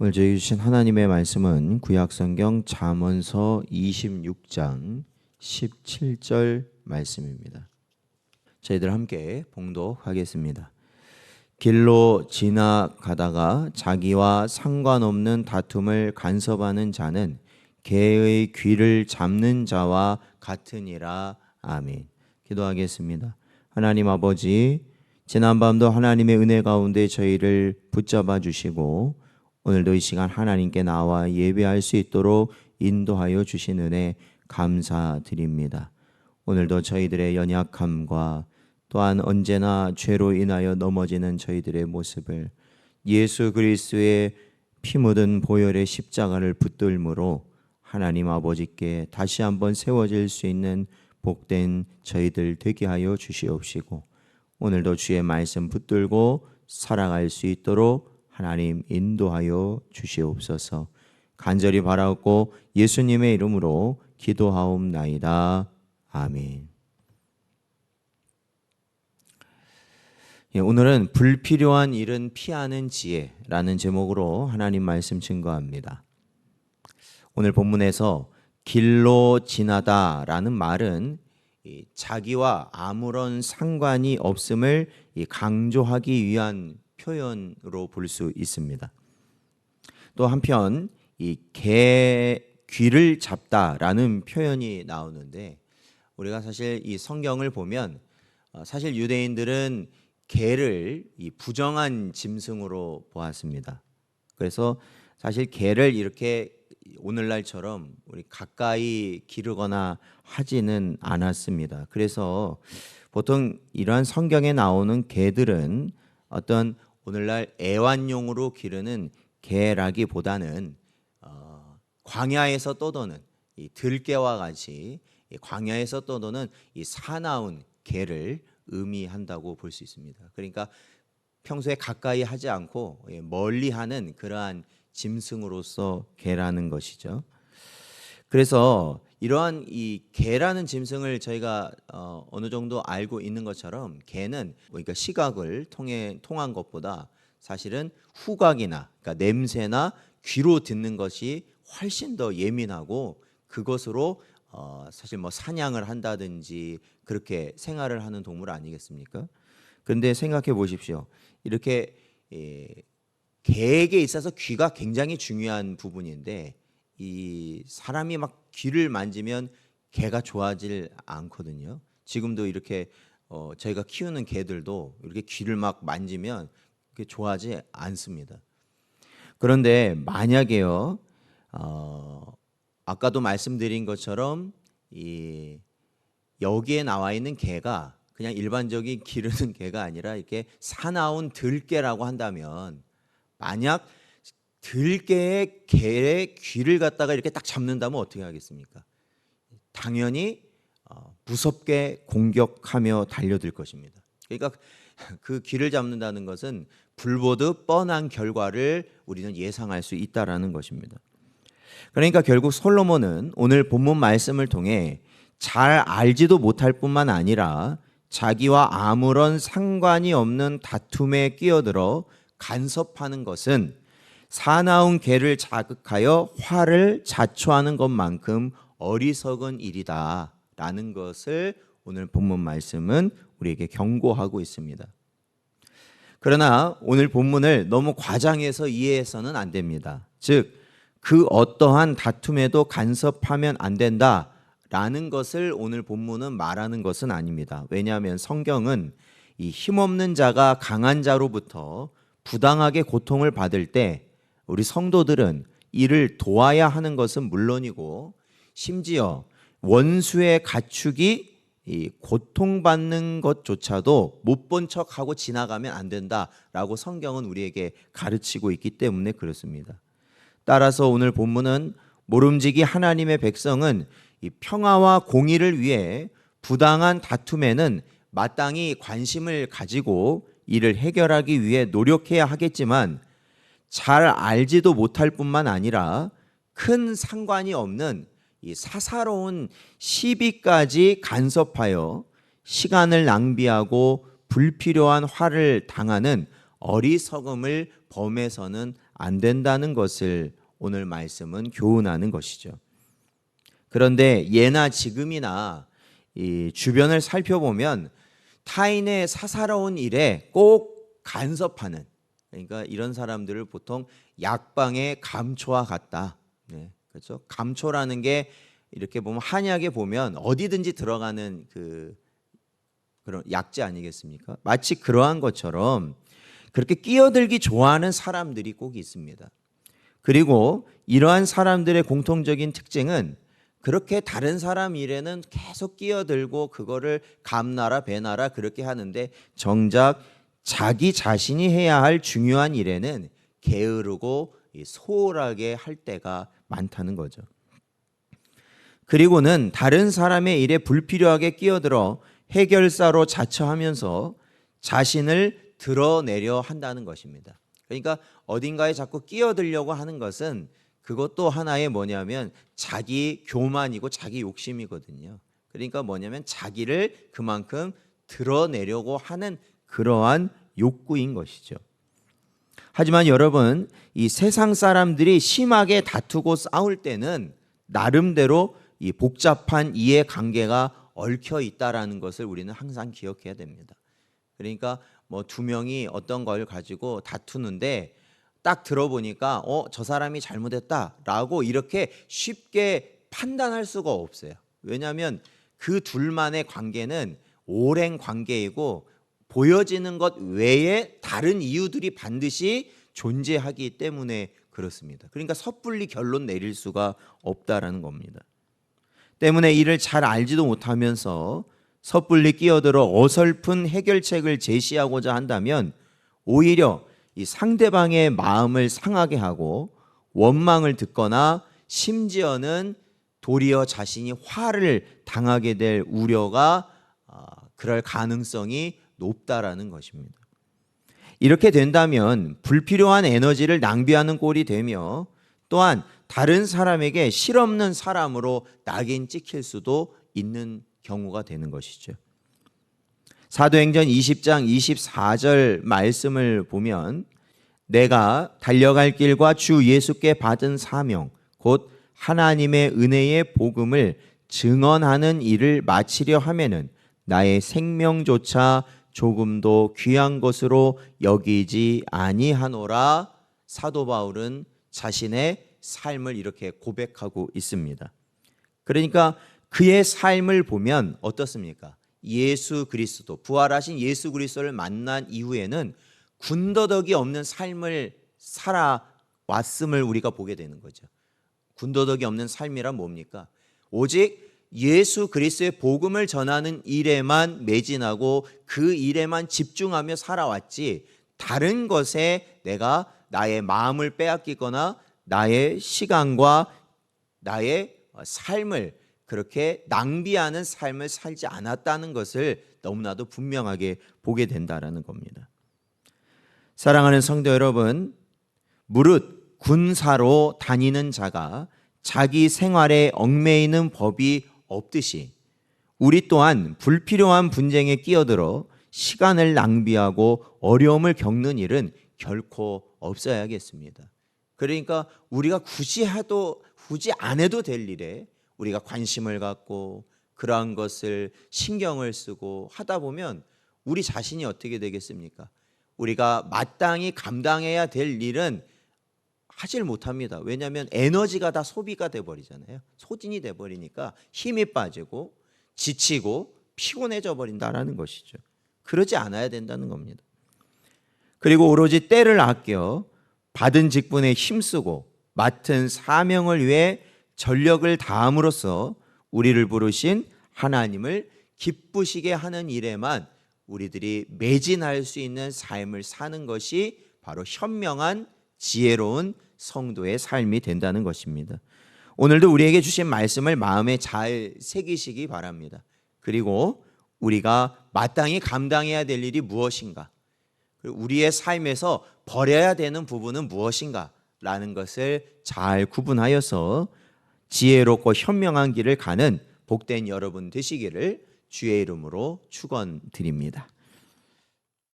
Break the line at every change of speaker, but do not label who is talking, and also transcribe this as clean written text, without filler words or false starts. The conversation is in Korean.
오늘 저희 주신 하나님의 말씀은 구약성경 잠언서 26장 17절 말씀입니다. 저희들 함께 봉독하겠습니다. 길로 지나가다가 자기와 상관없는 다툼을 간섭하는 자는 개의 귀를 잡는 자와 같으니라. 아멘. 기도하겠습니다. 하나님 아버지, 지난밤도 하나님의 은혜 가운데 저희를 붙잡아 주시고 오늘도 이 시간 하나님께 나와 예배할 수 있도록 인도하여 주신 은혜 감사드립니다. 오늘도 저희들의 연약함과 또한 언제나 죄로 인하여 넘어지는 저희들의 모습을 예수 그리스도의 피 묻은 보혈의 십자가를 붙들므로 하나님 아버지께 다시 한번 세워질 수 있는 복된 저희들 되게 하여 주시옵시고 오늘도 주의 말씀 붙들고 살아갈 수 있도록 하나님 인도하여 주시옵소서. 간절히 바라옵고 예수님의 이름으로 기도하옵나이다. 아멘. 오늘은 불필요한 일은 피하는 지혜라는 제목으로 하나님 말씀 증거합니다. 오늘 본문에서 길로 지나다라는 말은 자기와 아무런 상관이 없음을 강조하기 위한 표현으로 볼 수 있습니다. 또 한편 이 개 귀를 잡다라는 표현이 나오는데 우리가 사실 이 성경을 보면 사실 유대인들은 개를 이 부정한 짐승으로 보았습니다. 그래서 사실 개를 이렇게 오늘날처럼 우리 가까이 기르거나 하지는 않았습니다. 그래서 보통 이러한 성경에 나오는 개들은 어떤 오늘날 애완용으로 기르는 개라기보다는 광야에서 떠도는 이 들개와 같이 광야에서 떠도는 이 사나운 개를 의미한다고 볼 수 있습니다. 그러니까 평소에 가까이 하지 않고 멀리하는 그러한 짐승으로서 개라는 것이죠. 그래서 이러한 이 개라는 짐승을 저희가 어느 정도 알고 있는 것처럼 개는 그러니까 시각을 통한 것보다 사실은 후각이나 그러니까 냄새나 귀로 듣는 것이 훨씬 더 예민하고 그것으로 사실 뭐 사냥을 한다든지 그렇게 생활을 하는 동물 아니겠습니까? 그런데 생각해 보십시오. 이렇게 개에게 있어서 귀가 굉장히 중요한 부분인데 이 사람이 막 귀를 만지면 개가 좋아하질 않거든요. 지금도 이렇게 저희가 키우는 개들도 이렇게 귀를 막 만지면 그게 좋아하지 않습니다. 그런데 만약에요, 아까도 말씀드린 것처럼 여기에 나와 있는 개가 그냥 일반적인 기르는 개가 아니라 이렇게 사나운 들개라고 한다면 만약 들개의 개의 귀를 갖다가 이렇게 딱 잡는다면 어떻게 하겠습니까? 당연히 무섭게 공격하며 달려들 것입니다. 그러니까 그 귀를 잡는다는 것은 불보듯 뻔한 결과를 우리는 예상할 수 있다라는 것입니다. 그러니까 결국 솔로몬은 오늘 본문 말씀을 통해 잘 알지도 못할 뿐만 아니라 자기와 아무런 상관이 없는 다툼에 끼어들어 간섭하는 것은 사나운 개를 자극하여 화를 자초하는 것만큼 어리석은 일이다 라는 것을 오늘 본문 말씀은 우리에게 경고하고 있습니다. 그러나 오늘 본문을 너무 과장해서 이해해서는 안 됩니다. 즉, 그 어떠한 다툼에도 간섭하면 안 된다 라는 것을 오늘 본문은 말하는 것은 아닙니다. 왜냐하면 성경은 이 힘없는 자가 강한 자로부터 부당하게 고통을 받을 때 우리 성도들은 이를 도와야 하는 것은 물론이고 심지어 원수의 가축이 이 고통받는 것조차도 못 본 척하고 지나가면 안 된다라고 성경은 우리에게 가르치고 있기 때문에 그렇습니다. 따라서 오늘 본문은 모름지기 하나님의 백성은 이 평화와 공의를 위해 부당한 다툼에는 마땅히 관심을 가지고 이를 해결하기 위해 노력해야 하겠지만 잘 알지도 못할 뿐만 아니라 큰 상관이 없는 이 사사로운 시비까지 간섭하여 시간을 낭비하고 불필요한 화를 당하는 어리석음을 범해서는 안 된다는 것을 오늘 말씀은 교훈하는 것이죠. 그런데 예나 지금이나 이 주변을 살펴보면 타인의 사사로운 일에 꼭 간섭하는, 그러니까 이런 사람들을 보통 약방의 감초와 같다. 네, 그렇죠? 감초라는 게 이렇게 보면 한약에 보면 어디든지 들어가는 그런 약재 아니겠습니까? 마치 그러한 것처럼 그렇게 끼어들기 좋아하는 사람들이 꼭 있습니다. 그리고 이러한 사람들의 공통적인 특징은 그렇게 다른 사람 일에는 계속 끼어들고 그거를 감나라 배나라 그렇게 하는데 정작 자기 자신이 해야 할 중요한 일에는 게으르고 소홀하게 할 때가 많다는 거죠. 그리고는 다른 사람의 일에 불필요하게 끼어들어 해결사로 자처하면서 자신을 드러내려 한다는 것입니다. 그러니까 어딘가에 자꾸 끼어들려고 하는 것은 그것도 하나의 뭐냐면 자기 교만이고 자기 욕심이거든요. 그러니까 뭐냐면 자기를 그만큼 드러내려고 하는 그러한 욕구인 것이죠. 하지만 여러분, 이 세상 사람들이 심하게 다투고 싸울 때는 나름대로 이 복잡한 이해관계가 얽혀 있다라는 것을 우리는 항상 기억해야 됩니다. 그러니까 뭐 두 명이 어떤 걸 가지고 다투는데 딱 들어보니까 저 사람이 잘못했다라고 이렇게 쉽게 판단할 수가 없어요. 왜냐하면 그 둘만의 관계는 오랜 관계이고 보여지는 것 외에 다른 이유들이 반드시 존재하기 때문에 그렇습니다. 그러니까 섣불리 결론 내릴 수가 없다라는 겁니다. 때문에 이를 잘 알지도 못하면서 섣불리 끼어들어 어설픈 해결책을 제시하고자 한다면 오히려 이 상대방의 마음을 상하게 하고 원망을 듣거나 심지어는 도리어 자신이 화를 당하게 될 우려가 그럴 가능성이 높다라는 것입니다. 이렇게 된다면 불필요한 에너지를 낭비하는 꼴이 되며 또한 다른 사람에게 실없는 사람으로 낙인 찍힐 수도 있는 경우가 되는 것이죠. 사도행전 20장 24절 말씀을 보면 내가 달려갈 길과 주 예수께 받은 사명 곧 하나님의 은혜의 복음을 증언하는 일을 마치려 하면은 나의 생명조차 조금도 귀한 것으로 여기지 아니하노라. 사도 바울은 자신의 삶을 이렇게 고백하고 있습니다. 그러니까 그의 삶을 보면 어떻습니까? 예수 그리스도, 부활하신 예수 그리스도를 만난 이후에는 군더더기 없는 삶을 살아왔음을 우리가 보게 되는 거죠. 군더더기 없는 삶이란 뭡니까? 오직 예수 그리스도의 복음을 전하는 일에만 매진하고 그 일에만 집중하며 살아왔지 다른 것에 내가 나의 마음을 빼앗기거나 나의 시간과 나의 삶을 그렇게 낭비하는 삶을 살지 않았다는 것을 너무나도 분명하게 보게 된다라는 겁니다. 사랑하는 성도 여러분, 무릇 군사로 다니는 자가 자기 생활에 얽매이는 법이 없듯이 우리 또한 불필요한 분쟁에 끼어들어 시간을 낭비하고 어려움을 겪는 일은 결코 없어야겠습니다. 그러니까 우리가 굳이 안 해도 될 일에 우리가 관심을 갖고 그러한 것을 신경을 쓰고 하다 보면 우리 자신이 어떻게 되겠습니까? 우리가 마땅히 감당해야 될 일은 하질 못합니다. 왜냐하면 에너지가 다 소비가 돼버리잖아요. 소진이 돼버리니까 힘이 빠지고 지치고 피곤해져 버린다라는 것이죠. 그러지 않아야 된다는 겁니다. 그리고 오로지 때를 아껴 받은 직분에 힘쓰고 맡은 사명을 위해 전력을 다함으로써 우리를 부르신 하나님을 기쁘시게 하는 일에만 우리들이 매진할 수 있는 삶을 사는 것이 바로 현명한 지혜로운 성도의 삶이 된다는 것입니다. 오늘도 우리에게 주신 말씀을 마음에 잘 새기시기 바랍니다. 그리고 우리가 마땅히 감당해야 될 일이 무엇인가, 우리의 삶에서 버려야 되는 부분은 무엇인가 라는 것을 잘 구분하여서 지혜롭고 현명한 길을 가는 복된 여러분 되시기를 주의 이름으로 축원드립니다.